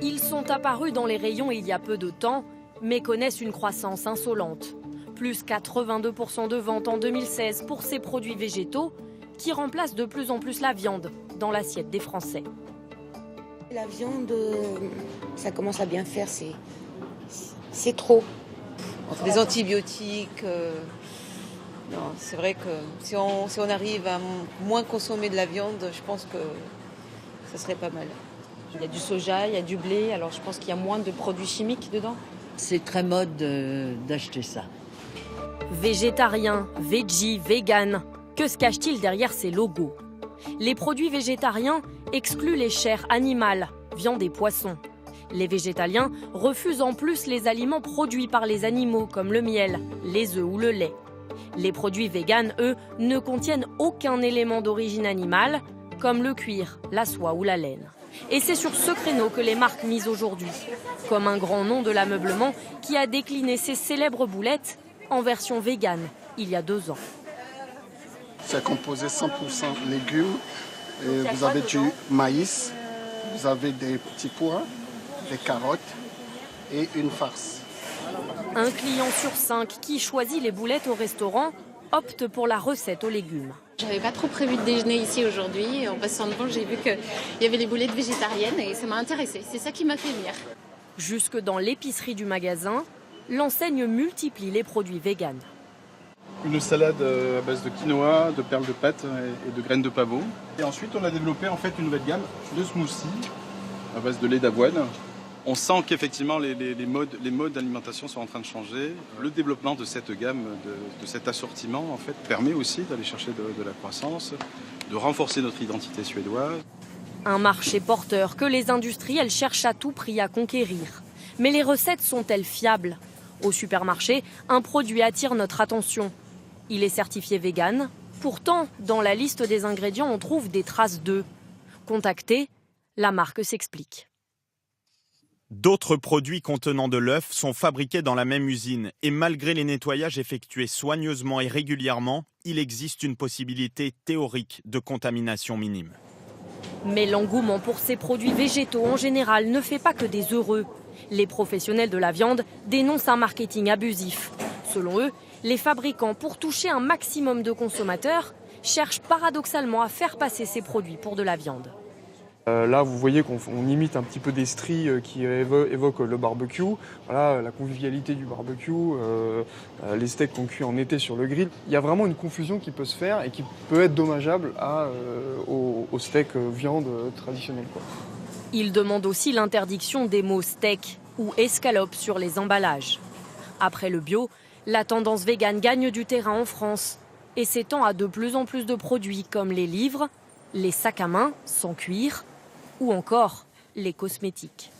Ils sont apparus dans les rayons il y a peu de temps, mais connaissent une croissance insolente. Plus 82% de ventes en 2016 pour ces produits végétaux qui remplacent de plus en plus la viande dans l'assiette des Français. La viande, ça commence à bien faire, c'est trop. Des antibiotiques, non, c'est vrai que si on arrive à moins consommer de la viande, je pense que ça serait pas mal. Il y a du soja, il y a du blé, alors je pense qu'il y a moins de produits chimiques dedans. C'est très mode d'acheter ça. Végétarien, veggie, vegan, que se cache-t-il derrière ces logos? Les produits végétariens excluent les chairs animales, viande et poissons. Les végétaliens refusent en plus les aliments produits par les animaux comme le miel, les œufs ou le lait. Les produits véganes, eux, ne contiennent aucun élément d'origine animale, comme le cuir, la soie ou la laine. Et c'est sur ce créneau que les marques misent aujourd'hui, comme un grand nom de l'ameublement qui a décliné ses célèbres boulettes en version végane il y a 2 ans. C'est composé 100% légumes. Et vous avez du maïs, vous avez des petits pois, des carottes et une farce. Un client sur 5 qui choisit les boulettes au restaurant opte pour la recette aux légumes. J'avais pas trop prévu de déjeuner ici aujourd'hui. En passant devant, j'ai vu qu'il y avait les boulettes végétariennes et ça m'a intéressée. C'est ça qui m'a fait venir. Jusque dans l'épicerie du magasin, l'enseigne multiplie les produits véganes. Une salade à base de quinoa, de perles de pâte et de graines de pavot. Et ensuite, on a développé en fait une nouvelle gamme de smoothies à base de lait d'avoine. On sent qu'effectivement les modes d'alimentation sont en train de changer. Le développement de cette gamme, de cet assortiment, en fait, permet aussi d'aller chercher de la croissance, de renforcer notre identité suédoise. Un marché porteur que les industriels cherchent à tout prix à conquérir. Mais les recettes sont-elles fiables? Au supermarché, un produit attire notre attention. Il est certifié vegan. Pourtant, dans la liste des ingrédients, on trouve des traces d'œufs. Contactée, la marque s'explique. D'autres produits contenant de l'œuf sont fabriqués dans la même usine et malgré les nettoyages effectués soigneusement et régulièrement, il existe une possibilité théorique de contamination minime. Mais l'engouement pour ces produits végétaux en général ne fait pas que des heureux. Les professionnels de la viande dénoncent un marketing abusif. Selon eux, les fabricants, pour toucher un maximum de consommateurs, cherchent paradoxalement à faire passer ces produits pour de la viande. Là, vous voyez qu'on imite un petit peu des stries qui évoquent le barbecue. Voilà, la convivialité du barbecue, les steaks qu'on cuit en été sur le grill. Il y a vraiment une confusion qui peut se faire et qui peut être dommageable aux steaks viande traditionnels, quoi. Ils demandent aussi l'interdiction des mots steak ou escalope sur les emballages. Après le bio, la tendance végane gagne du terrain en France et s'étend à de plus en plus de produits comme les livres, les sacs à main sans cuir ou encore les cosmétiques.